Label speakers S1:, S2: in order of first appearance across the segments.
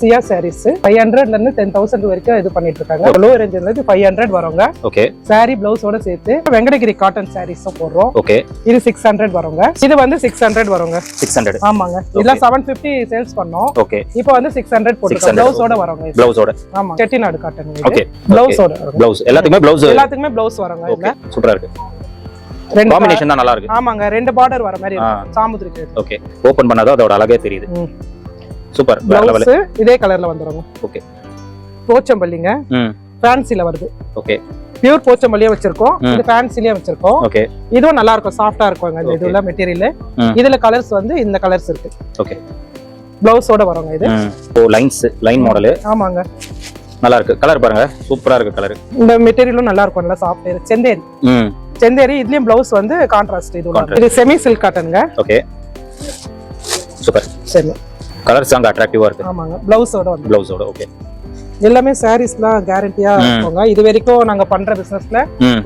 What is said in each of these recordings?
S1: சியா சாரீஸ் 500 ல இருந்து 10000 வரைக்கும் இது பண்ணிட்டு இருக்காங்க. லோ ரேஞ்ச்ல இருந்து 500 வருங்க.
S2: ஓகே.
S1: சாரி பிளவுஸோட சேர்த்து வெங்கடகிரி காட்டன் சாரீஸும் போடுறோம்.
S2: ஓகே.
S1: இது 600 வருங்க. இது வந்து 600 வருங்க.
S2: 600.
S1: ஆமாங்க. இதெல்லாம் 750 சேல்ஸ் பண்ணோம்.
S2: ஓகே.
S1: இப்போ வந்து 600 போட்டுருக்கோம். பிளவுஸோட வருங்க.
S2: பிளவுஸோட.
S1: ஆமா. செட்டிநாடு காட்டன் இது.
S2: ஓகே.
S1: பிளவுஸோட.
S2: பிளவுஸ் எல்லாத்துக்குமே
S1: பிளவுஸ் வருங்க.
S2: ஓகே. சூப்பரா இருக்கு.
S1: ரெண்டு
S2: காம்பினேஷன் தான் நல்லா இருக்கு.
S1: ஆமாங்க. ரெண்டு பார்டர் வர மாதிரி இருக்கு. சாமுத்திரிக்கு.
S2: ஓகே. ஓபன் பண்ணாதோ அதோட அழகே தெரியுது. சூப்பர். வேற லெவல்.
S1: இதே கலர்ல வந்துருங்க.
S2: ஓகே.
S1: போச்சம்பள்ளிங்க. ஃபேன்சில வருது.
S2: ஓகே.
S1: பியூர் போச்சம்பள்ளியே வச்சிருக்கோம். இது ஃபேன்சிலயே வச்சிருக்கோம்.
S2: ஓகே.
S1: இதுவும் நல்லா இருக்கும். சாஃப்ட்டா இருக்குங்க இந்த இதுல மெட்டீரியல். இதுல கலர்ஸ் வந்து இந்த கலர்ஸ் இருக்கு.
S2: ஓகே.
S1: பிளவுஸோட வருங்க இது.
S2: ஓ லைன் மாடல்.
S1: ஆமாங்க.
S2: நல்லா இருக்கு. கலர் பாருங்க. சூப்பரா இருக்கு கலர். இந்த
S1: மெட்டீரியலும் நல்லா இருக்கும். நல்லா சாஃப்ட் செந்தேரி. செந்தேரி இதுலயும் பிளவுஸ் வந்து கான்ட்ராஸ்ட் இது செமி சில்க் காட்டன்ங்க.
S2: ஓகே. சூப்பர்.
S1: சரி.
S2: கலர்ஸ் அங்க அட்ராக்டிவா இருக்கு.
S1: ஆமாங்க. பிளவுஸோட.
S2: ஓகே.
S1: எல்லாமே சாரீஸ்லாம் கேரண்டியா இருக்குங்க. இது வரைக்கும் நாங்க பண்ற பிசினஸ்ல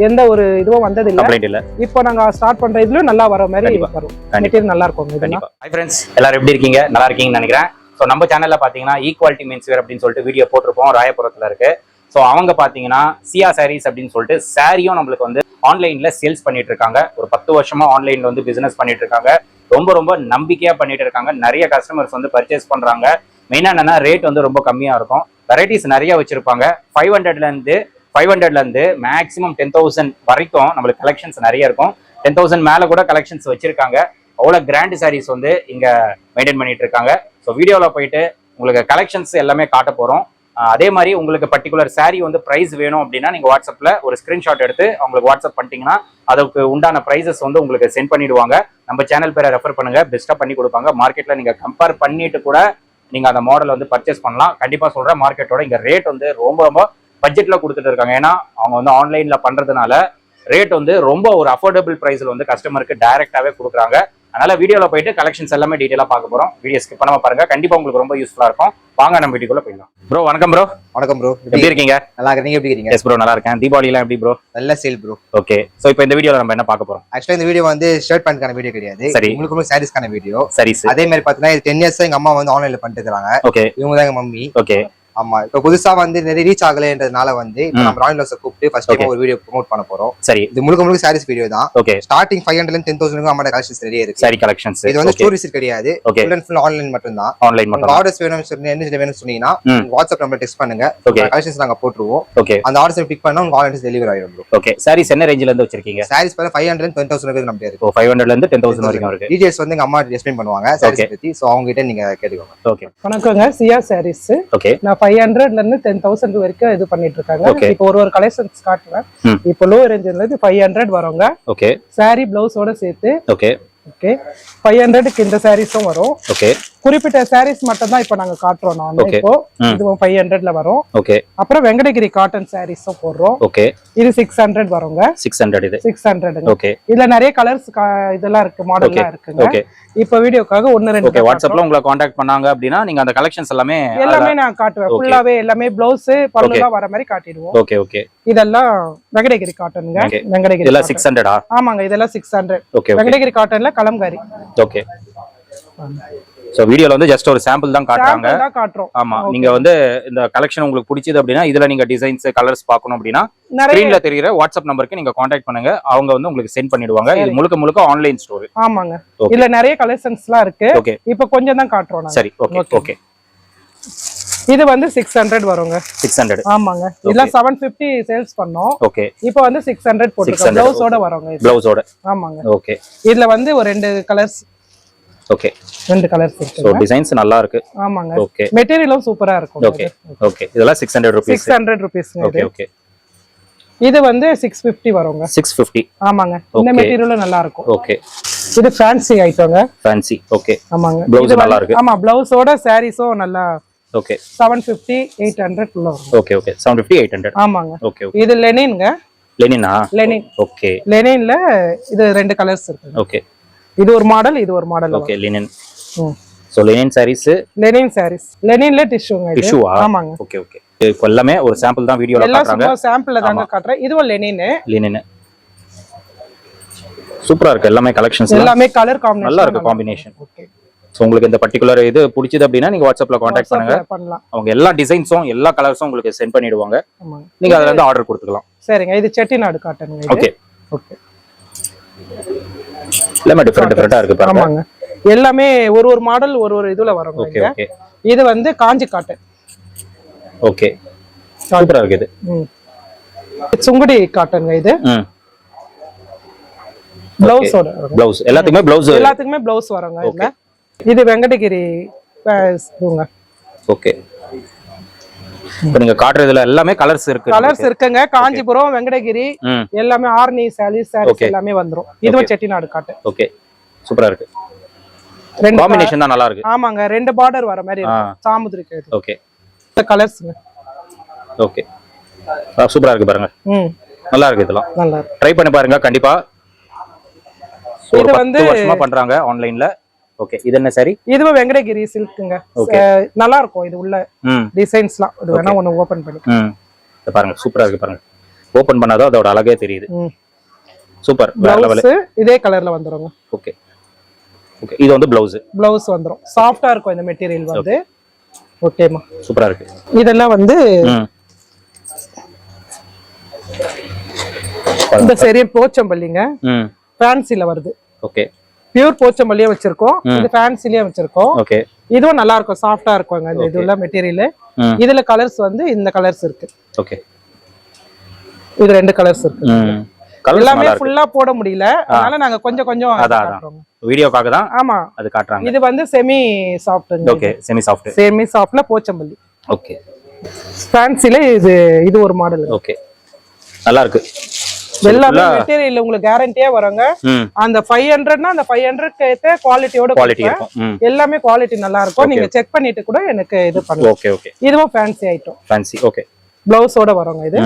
S1: எந்த ஒரு இதுவும் வந்தது இல்ல. இப்போ நாங்க ஸ்டார்ட் பண்ற இதுல நல்லா வர மாதிரி வரும். மெட்டீரியல் நல்லா இருக்கும் இதெல்லாம்.
S2: ஹாய் फ्रेंड्स, எல்லாரும் எப்படி இருக்கீங்க? நல்லா இருக்கீங்கன்னு நினைக்கிறேன். சோ நம்ம சேனல்ல பாத்தீங்கன்னா ஈக்குவாலிட்டி மென்ஸ் வேர் அப்படின்னு சொல்லிட்டு வீடியோ போட்டிருப்போம். ராயபுரத்துல இருக்கு. சோ அவங்க பாத்தீங்கன்னா சியா சாரீஸ் அப்படின்னு சொல்லிட்டு சாரியும் நம்மளுக்கு வந்து ஆன்லைன்ல சேல்ஸ் பண்ணிட்டு இருக்காங்க. ஒரு 10 வருஷமா ஆன்லைன்ல வந்து பிசினஸ் பண்ணிட்டு இருக்காங்க. ரொம்ப நம்பிக்கையா பண்ணிட்டு இருக்காங்க. நிறைய கஸ்டமர்ஸ் வந்து பர்ச்சேஸ் பண்றாங்க. மெயினா என்னன்னா ரேட் வந்து ரொம்ப கம்மியா இருக்கும். வெரைட்டிஸ் நிறைய வச்சிருப்பாங்க. 500ல இருந்து மேக்ஸிமம் 10,000 வரைக்கும் நம்மளுக்கு கலெக்ஷன்ஸ் நிறைய இருக்கும். 10,000 மேல கூட கலெக்ஷன்ஸ் வச்சிருக்காங்க. அவ்வளவு கிராண்ட் சாரீஸ் வந்து இங்க மெயின்டைன் பண்ணிட்டு இருக்காங்க. ஸோ வீடியோல போயிட்டு உங்களுக்கு கலெக்ஷன்ஸ் எல்லாமே காட்ட போறோம். அதே மாதிரி உங்களுக்கு பர்டிகுலர் சாரீ வந்து பிரைஸ் வேணும் அப்படின்னா நீங்க வாட்ஸ்அப்ல ஒரு ஸ்கிரீன்ஷாட் எடுத்து அவங்களுக்கு வாட்ஸ்அப் பண்ணிட்டீங்கன்னா அதுக்கு உண்டான பிரைசஸ் வந்து உங்களுக்கு சென்ட் பண்ணிடுவாங்க. நம்ம சேனல் பேரை ரெஃபர் பண்ணுங்க. பெஸ்ட்டா பண்ணி கொடுப்பாங்க. மார்க்கெட்ல நீங்க கம்பேர் பண்ணிட்டு கூட நீங்க அந்த மாடல் வந்து பர்ச்சேஸ் பண்ணலாம். கண்டிப்பா சொல்றேன், மார்க்கெட்டோட இங்க ரேட் வந்து ரொம்ப பட்ஜெட்ல கொடுத்துட்டு இருக்காங்க. ஏன்னா அவங்க வந்து ஆன்லைன்ல பண்றதுனால ரேட் வந்து ரொம்ப ஒரு அஃபோர்டபுள் பிரைஸ்ல வந்து கஸ்டமருக்கு டைரக்டாவே கொடுக்குறாங்க. அதனால வீடியோல போயிட்டு கலெக்ஷன்ஸ் எல்லாமே டீடைலா பார்க்க போறோம். வீடியோ ஸ்கிப் பண்ணாம பாருங்க. கண்டிப்பா உங்களுக்கு ரொம்ப யூஸ்ஃபுல்லா இருக்கும். வாங்க நம்ம வீடியோக்குள்ள போயிடலாம். ப்ரோ வணக்கம் ப்ரோ.
S3: வணக்கம் ப்ரோ.
S2: எப்படி இருக்கீங்க?
S3: நல்லா இருக்கேன். நீங்க எப்படி இருக்கீங்க?
S2: எஸ் ப்ரோ நல்லா இருக்கேன். தீபாவளி எல்லாம் எப்படி ப்ரோ?
S3: நல்ல சேல் ப்ரோ.
S2: ஓகே. சோ இப்போ இந்த வீடியோல நம்ம என்ன பார்க்க போறோம்?
S3: ஆக்சுவலா இந்த வீடியோ வந்து ஷர்ட் பேண்ட்கான வீடியோ கிடையாது.
S2: சரி.
S3: உங்களுக்கு சாரீஸ்கான வீடியோ.
S2: சரி.
S3: அதே மாதிரி பாத்தீங்கன்னா இது 10 இயர்ஸ் எங்க அம்மா வந்து ஆன்லைன்ல பண்ணிட்டு இருக்காங்க.
S2: ஓகே.
S3: இவங்க தான் எங்க மம்மி.
S2: ஓகே.
S3: ஆமா. இப்போ புதுசா வந்து நிறைய ரீச் ஆகலன்றதுனால வந்து நம்ம ராயல் கூப்பிட்டு ஃபர்ஸ்ட் டைம் ஒரு வீடியோ ப்ரோமோட் பண்ண போறோம்.
S2: சரி.
S3: இது முழுக்க சாரீஸ் வீடியோ தான்.
S2: ஓகே.
S3: ஸ்டார்டிங் 500 ல இருந்து 10,000 அம்மா கலெக்ஷன்ஸ் நிறைய இருக்கு.
S2: சரி கலெக்ஷன்ஸ்.
S3: இது வந்து ஸ்டோரிஸ் கிடையாது. ஃபுல் அண்ட் ஃபுல் ஆன்லைன் மட்டும் தான்.
S2: ஆன்லைன் மட்டும்.
S3: ஆர்டர்ஸ் வேணும்னு சொன்னீங்க, என்ன வேணும்னு சொன்னீங்கன்னா வாட்ஸ்அப் நம்பர் டெக்ஸ்ட் பண்ணுங்க. கலெக்ஷன்ஸ் நாங்க போட்டுருவோம்.
S2: ஓகே.
S3: அந்த ஆர்டர்ஸ் பிக் பண்ணா உங்க ஆர்டர்ஸ் டெலிவரி ஆயிடும் ப்ரோ.
S2: ஓகே. சாரீஸ் என்ன ரேஞ்சில இருந்து வச்சிருக்கீங்க?
S3: சாரீஸ் பாருங்க 500 ல இருந்து 10,000 வரைக்கும் நம்ம இருக்கு.
S2: 500ல இருந்து 10,000 வரைக்கும் இருக்கு.
S3: டீடைல்ஸ் வந்து எங்க அம்மா எக்ஸ்பிளைன் பண்ணுவாங்க சாரீஸ் பத்தி. சோ அவங்க கிட்ட நீங்க கேட்டுக்கோங்க.
S2: ஓகே.
S1: வணக்கங்க. சியா சாரீஸ்.
S2: ஓகே.
S1: நான் 500ல இருந்து 10,000 வரைக்கும் இது பண்ணிட்டு இருக்காங்க. இப்போ ஒரு கலெக்ஷன்ஸ் காட்டுறேன். இப்போ லோ ரேஞ்ச்ல இருந்து 500 வருங்க. ஓகே. சாரி பிளவுஸோட சேர்த்து. ஓகே. ஓகே. 500க்கு இந்த சாரீஸும் வரும். ஓகே. குறிப்பிட்ட சாரீஸ் மட்டும் தான் இப்போ நாங்க காட்டுறோம். நான் இப்போ இதுவும் 500ல வரும். ஓகே. அப்புறம் வெங்கடகிரி காட்டன் சாரீஸும் போடுறோம். ஓகே. இது 600 வருங்க. 600 இது 600. ஓகே. இதுல நிறைய கலர்ஸ் இதெல்லாம் இருக்கு, மாடல்லாம் இருக்குங்க. ஓகே. இப்போ வீடியோக்காக 1-2
S2: ஓகே. வாட்ஸ்அப்ல உங்களை கான்டாக்ட் பண்ணாங்க அப்படினா நீங்க அந்த கலெக்ஷன்ஸ் எல்லாமே
S1: நான் காட்டுவேன். ஃபுல்லாவே எல்லாமே ப்ளவுஸ் பல்லுலாம் வர மாதிரி காட்டிடுவோம்.
S2: ஓகே. ஓகே.
S1: இதெல்லாம் வெங்கடகிரி காட்டன்ங்க. வெங்கடகிரி
S2: இதெல்லாம் 600 ஆ?
S1: ஆமாங்க. இதெல்லாம் 600.
S2: ஓகே.
S1: வெங்கடகிரி காட்டன்ல கலம்காரி.
S2: ஓகே. சோ வீடியோல வந்து ஜஸ்ட் ஒரு சாம்பிள் தான் காட்டுறாங்க. ஆமா. நீங்க வந்து இந்த கலெக்ஷன் உங்களுக்கு பிடிச்சது அப்படினா இதுல நீங்க டிசைன்ஸ் கலர்ஸ் பார்க்கணும் அப்படினா ஸ்கிரீன்ல தெரியுற வாட்ஸ்அப் நம்பருக்கு நீங்க கான்டாக்ட் பண்ணுங்க. அவங்க வந்து உங்களுக்கு சென்ட் பண்ணிடுவாங்க. இது முழுக்க ஆன்லைன் ஸ்டோர். ஆமாங்க.
S1: இதுல நிறைய கலெக்ஷன்ஸ்லாம் இருக்கு. இப்போ கொஞ்சம் தான் காட்டுறோம்.
S2: சரி. ஓகே. ஓகே.
S1: இது வந்து 600 வருங்க.
S2: 600.
S1: ஆமாங்க. இதெல்லாம் 750 சேல்ஸ் பண்ணோம்.
S2: ஓகே.
S1: இப்போ வந்து 600 போட்டுருக்கோம். பிளவுஸோட வருங்க.
S2: பிளவுஸோட.
S1: ஆமாங்க.
S2: ஓகே.
S1: இதுல வந்து ஒரு 2 கலர்ஸ்.
S2: ஓகே.
S1: 2 கலர்ஸ் இருக்கு.
S2: சோ டிசைன்ஸ் நல்லா இருக்கு.
S1: ஆமாங்க.
S2: ஓகே.
S1: மெட்டீரியலும் சூப்பரா இருக்கும்.
S2: ஓகே. ஓகே. இதெல்லாம் 600 ரூபீஸ்.
S1: 600 ரூபீஸ்ங்க.
S2: ஓகே. ஓகே.
S1: இது வந்து 650 வருங்க.
S2: 650.
S1: ஆமாங்க. இந்த மெட்டீரியலும் நல்லா இருக்கும்.
S2: ஓகே.
S1: இது ஃபேன்சி ஐட்டங்க.
S2: ஃபேன்சி. ஓகே.
S1: ஆமாங்க.
S2: ப்ளவுஸ் நல்லா இருக்கு.
S1: ஆமா. ப்ளவுஸோட சாரீஸும் நல்லா.
S2: ஓகே.
S1: 750 800 குள்ள வரும்.
S2: ஓகே. ஓகே. 750 800.
S1: ஆமாங்க.
S2: ஓகே. ஓகே.
S1: இது லெனின்ங்க.
S2: லெனினா?
S1: லெனின்.
S2: ஓகே.
S1: லெனின்ல இது 2 கலர்ஸ் இருக்கு.
S2: ஓகே.
S1: இது ஒரு மாடல், இது ஒரு model.
S2: Okay. Linen. So linen sarees.
S1: Linen sarees. லெனின்ல டிஷ்யூங்க இது.
S2: டிஷ்யூவா?
S1: ஆமாங்க.
S2: ஓகே. ஓகே. இப்போ எல்லாமே ஒரு சாம்பிள் தான் வீடியோல காட்றாங்க.
S1: எல்லாம் சாம்பிள்ல தாங்க காட்றேன். இதுவும் லெனின்.
S2: லெனின். சூப்பரா இருக்கு. எல்லாமே கலெக்ஷன்ஸ்
S1: எல்லாமே கலர் காம்பினேஷன்
S2: நல்லா இருக்கு. காம்பினேஷன்.
S1: ஓகே.
S2: ஸோ உங்களுக்கு இந்த பர்டிகுலர் இது பிடிச்சது அப்படின்னா நீங்க வாட்ஸ்அப்ல காண்டாக்ட் பண்ணுங்க.
S1: பண்ணலாம்.
S2: அவங்க எல்லா டிசைன்ஸும் எல்லா கலர்ஸும் உங்களுக்கு சென்ட் பண்ணிடுவாங்க. நீங்க அதுல இருந்து ஆர்டர் கொடுத்துக்கலாம்.
S1: சரிங்க. இது செட்டிநாடு காட்டன்.
S2: Okay
S1: okay.
S2: எல்லாமே டிஃபரெண்டா இருக்கு பாருங்க.
S1: ஆமாங்க. எல்லாமே ஒரு ஒரு மாடல் ஒரு ஒரு இதுல வரும்.
S2: Okay okay.
S1: இது வந்து காஞ்சி காட்டன்.
S2: ஓகே. சூப்பரா இருக்கு இது.
S1: சுங்குடி காட்டன்ங்க இது. பிளவுஸோட
S2: பிளவுஸ் எல்லாத்துக்குமே
S1: பிளவுஸ் வருங்க இதுல. இது வெங்கடகிரி இதுங்க.
S2: ஓகே. இப்போ நீங்க காட்றதுல எல்லாமே கலர்ஸ்
S1: இருக்குங்க. காஞ்சிபுரம், வெங்கடகிரி எல்லாமே ஆர்னி சாரீஸ் எல்லாமே வந்துரும். இதுவும் செட்டிநாடு காட்டன்.
S2: ஓகே. சூப்பரா இருக்கு. ரெண்டு காம்பினேஷன் தான் நல்லா இருக்கு.
S1: ஆமாங்க. ரெண்டு பார்டர் வர மாதிரி இருக்கு. சாமுதிரிக்கு இது.
S2: ஓகே.
S1: இந்த கலர்ஸ்ங்க.
S2: ஓகே. சூப்பரா இருக்கு பாருங்க. நல்லா இருக்கு இதெல்லாம். நல்லா இருக்கு. ட்ரை பண்ணி பாருங்க கண்டிப்பா. இது வந்து 10 வருஷமா பண்றாங்க ஆன்லைன்ல. ஓகே. இது என்ன சாரி? இதுவும்
S1: வெங்கடகிரி சில்க்ங்க. நல்லா இருக்கும். இது உள்ள டிசைன்ஸ்லாம். இது வேணா ஒன்னு ஓபன் பண்ணி
S2: இத பாருங்க. சூப்பரா இருக்கு பாருங்க. ஓபன் பண்ணாதான் அதோட அழகே தெரியுது. சூப்பர். வேற லெவல்.
S1: இதே கலர்ல வந்துருங்க.
S2: ஓகே. ஓகே. இது வந்து ப்ளவுஸ்
S1: வந்துரும். சாஃப்ட்டா இருக்கும் இந்த மெட்டீரியல் வந்து. ஓகேமா.
S2: சூப்பரா இருக்கு.
S1: இதெல்லாம் வந்து இந்த சரி போச்சம்பள்ளிங்க. ஃபேன்சில வருது.
S2: ஓகே.
S1: பியூர் போச்சம்பள்ளியே வச்சிருக்கோம். இது ஃபேன்சிலயே வச்சிருக்கோம்.
S2: ஓகே.
S1: இதுவும் நல்லா இருக்கும். சாஃப்ட்டா இருக்குங்க இந்த இதுல மெட்டீரியல். இதுல கலர்ஸ் வந்து இந்த கலர்ஸ் இருக்கு.
S2: ஓகே.
S1: இது ரெண்டு கலர்ஸ் இருக்கு. எல்லாமே ஃபுல்லா போட முடியல. அதனால நாங்க கொஞ்சம் கொஞ்சம் காட்டுறோம்.
S2: வீடியோக்காக தான்.
S1: ஆமா.
S2: அது காட்றாங்க.
S1: இது வந்து செமி சாஃப்ட்.
S2: ஓகே. செமி
S1: சாஃப்ட்ல போச்சம்பள்ளி.
S2: ஓகே.
S1: ஃபேன்சில இது ஒரு மாடல்.
S2: ஓகே. நல்லா இருக்கு.
S1: எல்லாமே மெட்டீரியல் உங்களுக்கு கேரண்டியா வருங்க. அந்த 500னா அந்த 500க்கு ஏத்த குவாலிட்டியோட இருக்கும். எல்லாமே குவாலிட்டி நல்லா இருக்கும். நீங்க செக் பண்ணிட்டு கூட எனக்கு இது பண்ணலாம்.
S2: Okay okay.
S1: இதுவும் ஃபேன்சி ஐட்டம்.
S2: ஃபேன்சி. ஓகே.
S1: ப்ளவுஸோட வருங்க இது.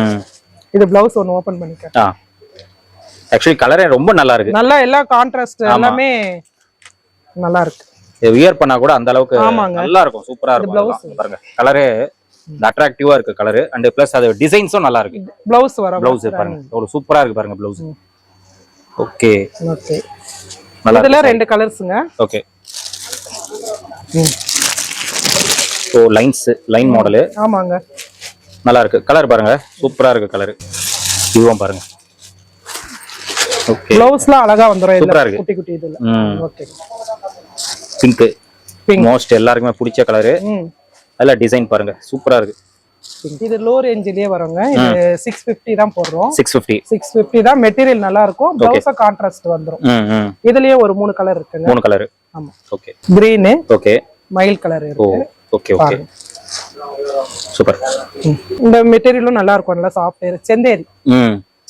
S1: இது ப்ளவுஸ் ஒன்னு ஓபன் பண்ணிக்க.
S2: एक्चुअली கலரே ரொம்ப நல்லா இருக்கு.
S1: நல்லா எல்லா கான்ட்ராஸ்ட் எல்லாமே நல்லா இருக்கு.
S2: இது வியர் பண்ணா கூட அந்த அளவுக்கு நல்லா இருக்கும். சூப்பரா இருக்கும். பாருங்க. கலரே அட்ராக்டிவா இருக்கு கலர். அண்ட் பிளஸ் அது டிசைன்ஸும் நல்லா இருக்கு.
S1: ப்ளவுஸ் வர
S2: ப்ளவுஸ் பாருங்க. ஒரு சூப்பரா இருக்கு பாருங்க ப்ளவுஸ். ஓகே.
S1: ஓகே. நல்லா இதுல ரெண்டு கலர்ஸ்ங்க.
S2: ஓகே. So line model.
S1: ஆமாங்க.
S2: நல்லா இருக்கு. கலர் பாருங்க. சூப்பரா இருக்கு கலர். இதுவும் பாருங்க. ஓகே.
S1: ப்ளவுஸ்லாம் அழகா வந்துரும்.
S2: சூப்பரா இருக்கு.
S1: குட்டி குட்டி இதுல. ஓகே.
S2: பிங்க் மோஸ்ட் எல்லாருக்குமே பிடிச்ச கலர். நல்ல டிசைன் பாருங்க. சூப்பரா இருக்கு.
S1: இது லோ ரேஞ்சிலேயே வருங்க. இது 650 தான் போடுறோம்.
S2: 650
S1: தான். மெட்டீரியல் நல்லா இருக்கும். ப்ளவுஸ் கான்ட்ராஸ்ட் வந்துரும். இதுலயே ஒரு 3 கலர் இருக்குங்க.
S2: 3 கலர்.
S1: ஆமா.
S2: ஓகே.
S1: கிரீன்.
S2: ஓகே.
S1: மயில் கலர் இருக்கு.
S2: Okay okay. சூப்பர்.
S1: இந்த மெட்டீரியலும் நல்லா இருக்கும். நல்லா சாஃப்ட்.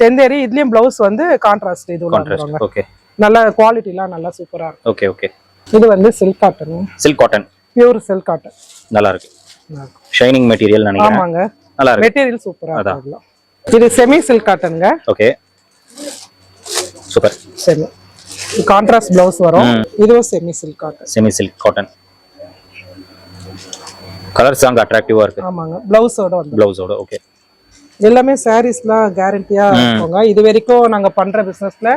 S1: செந்தேரி இதுலயும் ப்ளவுஸ் வந்து கான்ட்ராஸ்ட் இது வந்துருங்க.
S2: ஓகே.
S1: நல்ல குவாலிட்டிலாம் நல்லா சூப்பரா இருக்கு.
S2: Okay okay.
S1: இது வந்து silk cotton. Pure silk cotton.
S2: நல்லா இருக்கு. ஷைனிங் மெட்டீரியல் நினைக்கிறேன்.
S1: ஆமாங்க.
S2: நல்லா இருக்கு.
S1: மெட்டீரியல் சூப்பரா இருக்கு. இது செமி சில்க் காட்டன்ங்க.
S2: Okay. Super.
S1: Semi contrast blouse வரும். இதுவும் செமி சில்க் காட்டன்.
S2: கலர்ஸ் அங்க அட்ராக்டிவா இருக்கு.
S1: ஆமாங்க. ப்ளவுஸோட ஓகே. எல்லாமே சாரீஸ்லாம் கேரண்டியா இருக்குங்க. இது வரைக்கும் நாங்க பண்ற பிசினஸ்ல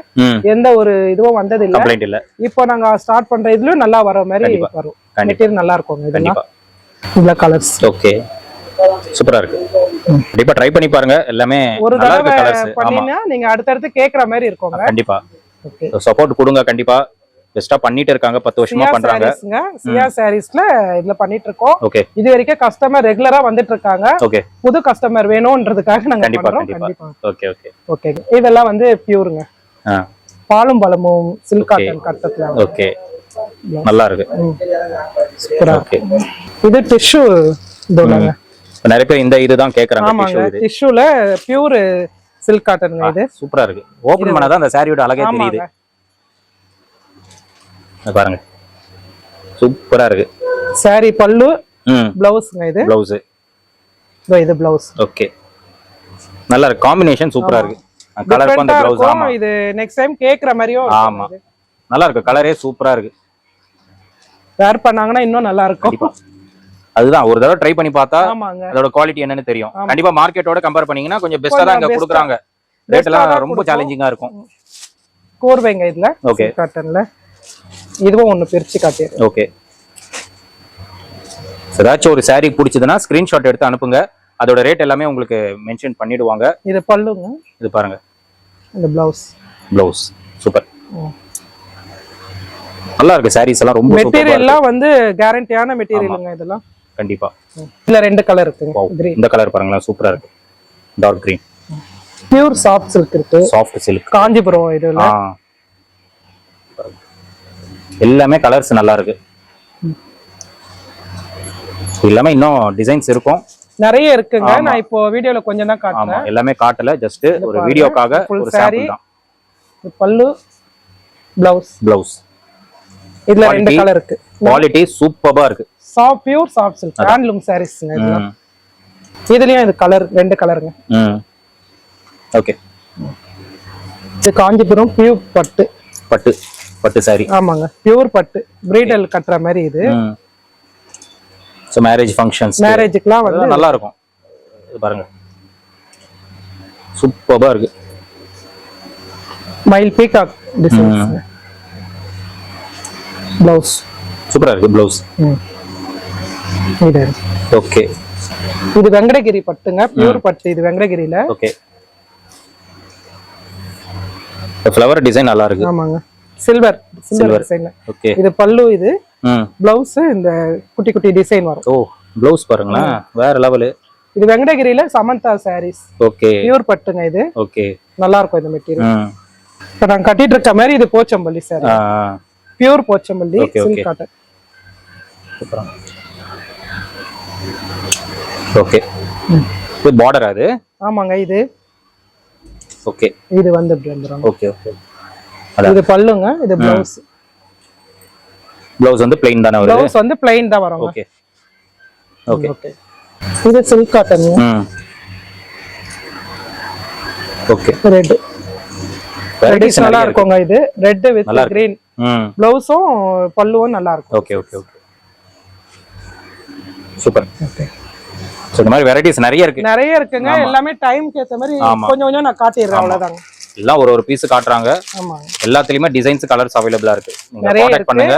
S1: எந்த ஒரு இதுவும் வந்தது இல்ல.
S2: கம்ப்ளைண்ட் இல்ல.
S1: இப்போ நாங்க ஸ்டார்ட் பண்ற இதுலயும் நல்லா வர மாதிரி வரும். மெட்டீரியல் நல்லா இருக்கும். இதெல்லாம் இந்த கலர்ஸ்.
S2: ஓகே. சூப்பரா இருக்கு. கண்டிப்பா ட்ரை பண்ணி பாருங்க. எல்லாமே
S1: ஒரு தடவை பண்ணினா நீங்க அடுத்து கேக்குற மாதிரி இருக்குங்க.
S2: கண்டிப்பா. ஓகே. சப்போர்ட் கொடுங்க கண்டிப்பா. பெஸ்டா பண்ணிட்டு இருக்காங்க. 10 வருஷமா பண்றாங்க.
S1: சியா சாரீஸ்ல இதுல பண்ணிட்டு இருக்கோம்.
S2: ஓகே.
S1: இது வரைக்கும் கஸ்டமர் ரெகுலரா வந்துட்டு இருக்காங்க.
S2: ஓகே.
S1: புது கஸ்டமர் வேணும்ன்றதுக்காக நாங்க பண்றோம். கண்டிப்பா.
S2: Okay okay.
S1: ஓகே. இதெல்லாம் வந்து பியூர்ங்க. பாலும் பழமும் சில்க் காட்டன் கட்டத்துல.
S2: ஓகே. நல்லா இருக்கு.
S1: சூப்பரா இருக்கு. இது டிஷ்யூ இதோலங்க.
S2: நிறைய பேர் இந்த இதுதான் கேக்குறாங்க.
S1: ஆமாங்க. டிஷ்யூல பியூர் சில்க் காட்டன்ங்க இது.
S2: சூப்பரா இருக்கு. ஓபன் பண்ணாதான் அந்த சாரியோட அழகே தெரியுது. பாருங்க. சூப்பரா இருக்கு.
S1: சாரி பல்லு. ப்ளவுஸ்ங்க இது.
S2: ப்ளவுஸ்.
S1: இது ப்ளவுஸ்.
S2: ஓகே. நல்லா இருக்கு. காம்பினேஷன் சூப்பரா இருக்கு. கலர் அந்த ப்ளவுஸ். ஆமா.
S1: இது நெக்ஸ்ட் டைம் கேக்குற மாதிரியும்.
S2: ஆமா. நல்லா இருக்கு. கலரே சூப்பரா இருக்கு.
S1: வேர் பண்ணாங்கன்னா இன்னும் நல்லா இருக்கும்.
S2: அதுதான் ஒரு தடவை ட்ரை பண்ணி பார்த்தா அதோட குவாலிட்டி என்னன்னு தெரியும். கண்டிப்பா மார்க்கெட்டோட கம்பேர் பண்ணீங்கன்னா கொஞ்சம் பெஸ்டா தான் இங்க கொடுக்குறாங்க. ரேட் எல்லாம் ரொம்ப சேலஞ்சிங்கா இருக்கும்.
S1: கோர்வைங்க இதுல. ஓகே. காட்டன்ல இதுவும் ஒன்னு பிரிச்சு காட்டிடுறேன்.
S2: ஓகே. ஏதாச்சும் ஒரு saree பிடிச்சதுன்னா ஸ்கிரீன்ஷாட் எடுத்து அனுப்புங்க. அதோட ரேட் எல்லாமே உங்களுக்கு மென்ஷன் பண்ணிடுவாங்க.
S1: இது பல்லுங்க.
S2: இது பாருங்க,
S1: இந்த பிளவுஸ் சூப்பர்.
S2: நல்லா இருக்கு. sarees எல்லாம் ரொம்ப
S1: மெட்டீரியல் எல்லாம் வந்து கேரண்டியான மெட்டீரியலுங்க இதெல்லாம்.
S2: கண்டிப்பா.
S1: இதுல 2 கலர் இருக்குங்க.
S2: இந்த கலர் பாருங்களேன், சூப்பரா இருக்கு. Dark green.
S1: Pure soft silk இருக்கு.
S2: சாஃப்ட் சில்க்
S1: காஞ்சிபுரம் இதுல.
S2: எல்லாமே கலர்ஸ் நல்லா இருக்கு. எல்லாமே இன்னும் டிசைன்ஸ் இருக்கும்,
S1: நிறைய இருக்குங்க. நான் இப்போ வீடியோல கொஞ்சம் தான் காட்டுறேன்.
S2: எல்லாமே காட்டல, ஜஸ்ட் ஒரு வீடியோக்காக ஒரு சாம்பிள் தான்.
S1: பல்லு, பிளவுஸ் இதுல 2 கலர் இருக்கு.
S2: குவாலிட்டி சூப்பரா இருக்கு.
S1: பியூர் சாஃப்ட் சில்க் ஹேண்ட்லூம் சாரீஸ்ங்க இதெல்லாம். இதுலயும் இது கலர் 2 கலருங்க.
S2: ஓகே.
S1: இது காஞ்சிபுரம் பியூர் பட்டு
S2: சாரி.
S1: ஆமாங்க, பியூர் பட்டு பிரீடல் கட்டுற மாதிரி இது.
S2: சோ மேரேஜ் ஃபங்க்ஷன்ஸ்,
S1: மேரேஜ்க்குலாம் வந்து
S2: நல்லா இருக்கும். இது பாருங்க, சூப்பரா இருக்கு.
S1: மயில் பீகாக் டிசைன்ஸ். பிளவுஸ்
S2: சூப்பரா இருக்கு. பிளவுஸ்
S1: இது
S2: ஓகே.
S1: இது வெங்கடகிரி பட்டுங்க, பியூர் பட்டு. இது வெங்கடகிரியில.
S2: ஓகே. ஃப்ளவர் டிசைன் நல்லா இருக்கு.
S1: ஆமாங்க, சில்வர் டிசைன்.
S2: ஓகே.
S1: இது பல்லு, இது பிளவுஸ். இந்த குட்டி குட்டி டிசைன் வரும்.
S2: ஓ, பிளவுஸ் பாருங்களேன், வேற லெவல்.
S1: இது வெங்கடகிரியில சமந்தா சாரீஸ்.
S2: ஓகே.
S1: பியூர் பட்டுங்க இது.
S2: ஓகே,
S1: நல்லா இருக்கும் இந்த மெட்டீரியல். இப்ப நான் கட்டிட்டு இருக்க மாதிரி இது Pochampalli sorry. Pure Pochampalli silk cotton.
S2: Okay. இது பார்டர் அது.
S1: ஆமாங்க, இது
S2: ஓகே.
S1: இது வந்து இப்படி வந்துரும்.
S2: Okay okay.
S1: இது பல்லுங்க, இது பிளவுஸ்.
S2: பிளவுஸ் வந்து ப்ளைன் தான வருது.
S1: பிளவுஸ் வந்து ப்ளைன் தான் வரும்.
S2: Okay okay
S1: okay. இது சில்க் காட்டன்.
S2: ஓகே.
S1: ரெட் நல்லா இருக்குங்க. இது ரெட் வித் கிரீன். பிளவுஸும் பல்லுவும் நல்லா இருக்கும்.
S2: Okay okay okay. Super. Okay. So இந்த மாதிரி வெரைட்டிஸ் நிறைய
S1: இருக்குங்க. எல்லாமே டைம்க்கு ஏத்த மாதிரி கொஞ்சம் கொஞ்சம் நான் காட்டிடுறேன், அவ்வளவுதாங்க.
S2: எல்லாம் ஒரு பீஸ் காட்டுறாங்க.
S1: ஆமா,
S2: எல்லாத்துலயுமே டிசைன்ஸ் கலர்ஸ் அவேலபிளா இருக்கு. நீங்க கான்டாக்ட் பண்ணுங்க,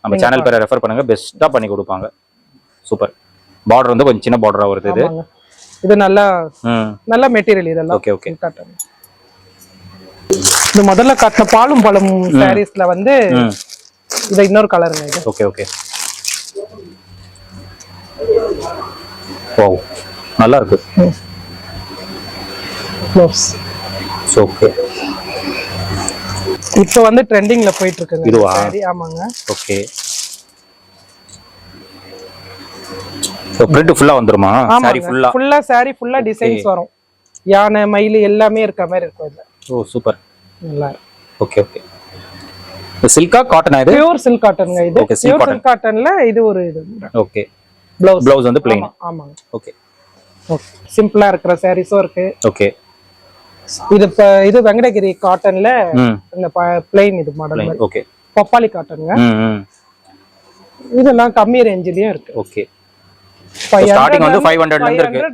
S2: நம்ம சேனல் பேரை ரெஃபர் பண்ணுங்க, பெஸ்ட்டா பண்ணி கொடுப்பாங்க. சூப்பர். பார்டர் வந்து கொஞ்சம் சின்ன பார்டரா வருது.
S1: இது நல்ல மெட்டீரியல் இதெல்லாம்.
S2: Okay okay.
S1: காட்டுங்க. இது முதல்ல காட்டின பாலும் பழம் சாரீஸ்ல வந்து இது இன்னொரு கலருங்க. இது
S2: ஓகே ஓகே. வாவ், நல்லா இருக்கு. ஓகே.
S1: இப்போ வந்து ட்ரெண்டிங்ல போயிட்டு இருக்குங்க
S2: இதுவா?
S1: சாரி. ஆமாங்க.
S2: ஓகே. சோ பிரிண்ட் ஃபுல்லா வந்துருமா? சாரி
S1: ஃபுல்லா சாரி ஃபுல்லா டிசைன்ஸ் வரும். யானை, மயில் எல்லாமே இருக்க மாதிரி இருக்கும் இதுல.
S2: Oh super.
S1: நல்லா.
S2: Okay okay. சில்கா காட்டனா இது? பியூர்
S1: சில்க் காட்டன்ங்க இது. பியூர் சில்க் காட்டன்ல இது ஒரு இது.
S2: ஓகே. பிளவுஸ் வந்து ப்ளைன்.
S1: ஆமாங்க.
S2: Okay
S1: okay. சிம்பிளா இருக்கிற சாரீஸும் இருக்கு.
S2: ஓகே.
S1: இது வெங்கடகிரி காட்டன்ல இந்த ப்ளைன் இது மாடல் மாதிரி.
S2: ஓகே.
S1: பப்பாளி காட்டன்ங்க. இதெல்லாம் கம்மி ரேஞ்சிலயும் இருக்கு.
S2: ஓகே. ஸ்டார்டிங் வந்து 500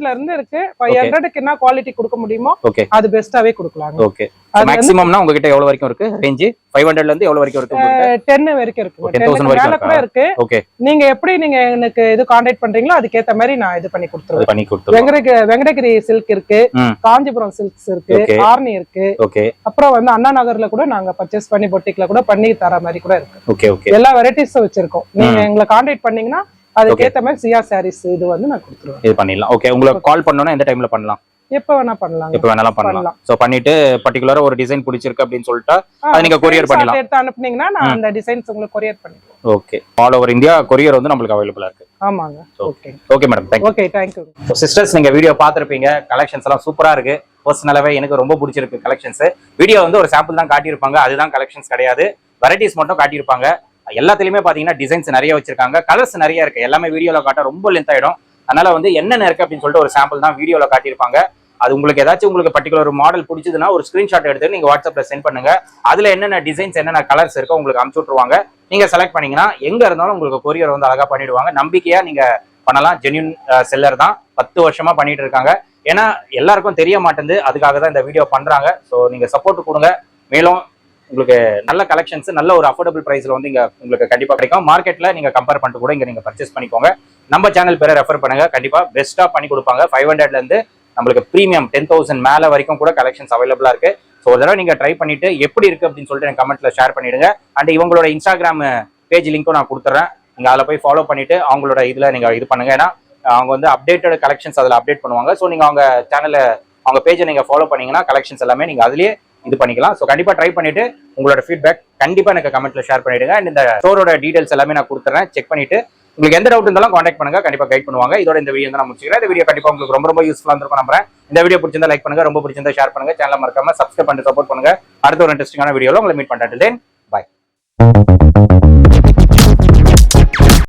S2: ல
S1: இருந்து இருக்கு. 500க்கு என்ன குவாலிட்டி கொடுக்க முடியுமோ அது பெஸ்டாவே கொடுக்கலாங்க.
S2: ஓகே. மேக்ஸिममனா உங்க கிட்ட எவ்வளவு வரைக்கும் இருக்கு ரேஞ்ச்? 500 ல இருந்து எவ்வளவு வரைக்கும் இருக்கு?
S1: 10 வரைக்கும் இருக்கு.
S2: 10,000 வரைக்கும்
S1: கூட இருக்கு.
S2: ஓகே.
S1: நீங்க எப்படி நீங்க எனக்கு இது கான்டாக்ட் பண்றீங்களோ அதுக்கு ஏத்த மாதிரி நான் இது பண்ணி கொடுத்துருவேன். வெங்கடகிரி சில்க் இருக்கு, காஞ்சிபுரம் சில்க்ஸ் இருக்கு, ஆர்னி இருக்கு.
S2: ஓகே.
S1: அப்புறம் வந்து அண்ணா நகர்ல கூட நாங்க பர்ச்சேஸ் பண்ணி பொட்டிக்ல கூட பண்ணி தர மாதிரி கூட இருக்கு.
S2: Okay okay.
S1: எல்லா வெரைட்டிஸும் வச்சிருக்கோம். நீங்க எங்களை கான்டாக்ட் பண்ணீங்கன்னா அதுக்கு ஏத்த மாதிரி சியா சாரீஸ் இது வந்து நான் கொடுத்துருவேன்.
S2: இது பண்ணிடலாம். ஓகே. உங்களுக்கு கால் பண்ணனும்னா எந்த டைம்ல பண்ணலாம்?
S1: எப்ப வேணா பண்ணலாம்.
S2: எப்ப வேணாலும் பண்ணலாம். சோ பண்ணிட்டு பர்టిక్యులரா ஒரு டிசைன் பிடிச்சிருக்கு அப்படினு சொல்லிட்டா அது நீங்க கொரியர் பண்ணலாம்.
S1: எடுத்து அனுப்புனீங்கன்னா நான் அந்த டிசைன்ஸ் உங்களுக்கு கொரியர் பண்ணிடுவேன்.
S2: Okay. All over India courier வந்து நமக்கு அவேலபிளா இருக்கு.
S1: ஆமாங்க. Okay.
S2: Okay madam, thank you.
S1: Okay, thank you.
S2: So sisters, நீங்க வீடியோ பாத்திருப்பீங்க. கலெக்ஷன்ஸ் எல்லாம் சூப்பரா இருக்கு. பர்சனலாவே எனக்கு ரொம்ப பிடிச்சிருக்கு கலெக்ஷன்ஸ். வீடியோ வந்து ஒரு சாம்பிள் தான் காட்டியிருப்பாங்க, அதுதான் கலெக்ஷன்ஸ் கிடையாது. வெரைட்டிஸ் மட்டும் காட்டியிருப்பாங்க. எல்லாத்துலயுமே பாத்தீங்கன்னா டிசைன்ஸ் நிறைய வச்சிருக்காங்க, கலர்ஸ் நிறைய இருக்கு. எல்லாமே வீடியோல காட்ட ரொம்ப லென்த் ஆயிடும். அதனால வந்து என்னென்ன இருக்கு அப்படின்னு சொல்லிட்டு ஒரு சாம்பிள் தான் வீடியோல காட்டியிருப்பாங்க. அது உங்களுக்கு ஏதாச்சும் உங்களுக்கு பர்டிகுலர் ஒரு மாடல் பிடிச்சதுன்னா ஒரு ஸ்கிரீன்ஷாட் எடுத்து நீங்க வாட்ஸ்அப்ல சென்ட் பண்ணுங்க. அதுல என்னென்ன டிசைன்ஸ் என்னென்ன கலர்ஸ் இருக்கோ உங்களுக்கு அனுப்பிச்சு விட்டுருவாங்க. நீங்க செலக்ட் பண்ணீங்கன்னா எங்க இருந்தாலும் உங்களுக்கு கொரியர் வந்து அழகா பண்ணிடுவாங்க. நம்பிக்கையா நீங்க பண்ணலாம். ஜென்யூன் செல்லர் தான், 10 வருஷமா பண்ணிட்டு இருக்காங்க. ஏன்னா எல்லாருக்கும் தெரிய மாட்டேங்குது, அதுக்காக தான் இந்த வீடியோ பண்றாங்க. ஸோ நீங்க சப்போர்ட் கொடுங்க. மேலும் உங்களுக்கு நல்ல கலெக்ஷன்ஸ் நல்ல ஒரு அஃபோர்டபுள் பிரைஸ்ல வந்து இங்க உங்களுக்கு கண்டிப்பா கிடைக்கும். மார்க்கெட்ல நீங்க கம்பேர் பண்ணிட்டு கூட இங்க நீங்க பர்ச்சேஸ் பண்ணிக்கோங்க. நம்ம சேனல் பேரை ரெஃபர் பண்ணுங்க, கண்டிப்பா பெஸ்டா பண்ணி கொடுப்பாங்க. 500ல இருந்து நம்மளுக்கு பிரீமியம் 10,000 மேல வரைக்கும் கூட கலெக்ஷன்ஸ் அவைலபிளா இருக்கு. ஸோ ஒரு தடவை நீங்க ட்ரை பண்ணிட்டு எப்படி இருக்கு அப்படின்னு சொல்லிட்டு எனக்கு கமெண்ட்ல ஷேர் பண்ணிடுங்க. அண்ட் இவங்களோட இன்ஸ்டாகிராம் பேஜ் லிங்க்கும் நான் கொடுத்துறேன், நீங்க அதில் போய் ஃபாலோ பண்ணிட்டு அவங்களோட இதுல நீங்க இது பண்ணுங்க. ஏன்னா அவங்க வந்து அப்டேட்டட் கலெக்ஷன்ஸ் அதில் அப்டேட் பண்ணுவாங்க. ஸோ நீங்க அவங்க சேனலை அவங்க பேஜை நீங்க ஃபாலோ பண்ணீங்கன்னா கலெக்ஷன்ஸ் எல்லாமே நீங்க அதுலயே இது பண்ணிக்கலாம். ஸோ கண்டிப்பா ட்ரை பண்ணிட்டு உங்களோட ஃபீட்பேக் கண்டிப்பா எனக்கு கமெண்ட்ல ஷேர் பண்ணிடுங்க. அண்ட் இந்த ஸ்டோரோட டீடைல்ஸ் எல்லாமே நான் கொடுத்துறேன், செக் பண்ணிட்டு உங்களுக்கு எந்த டவுட் இருந்தாலும் காண்டாக்ட் பண்ணுங்க, கண்டிப்பா கைட் பண்ணுவாங்க. இதோட இந்த வீடியோ நான் முடிச்சுக்கிறேன். இந்த வீடியோ கண்டிப்பா உங்களுக்கு ரொம்ப யூஸ்ஃபுல்லா இருக்கும் நம்புறேன். இந்த வீடியோ பிடிச்சிருந்தா லைக் பண்ணுங்க, ரொம்ப பிடிச்சிருந்தா ஷேர் பண்ணுங்க, சேனலை மறக்காம சப்ஸ்கிரைப் பண்ணிட்டு சப்போர்ட் பண்ணுங்க. அடுத்த ஒரு இன்ட்ரெஸ்டிங்கான வீடியோல உங்களை மீட் பண்றேன். தென் பை.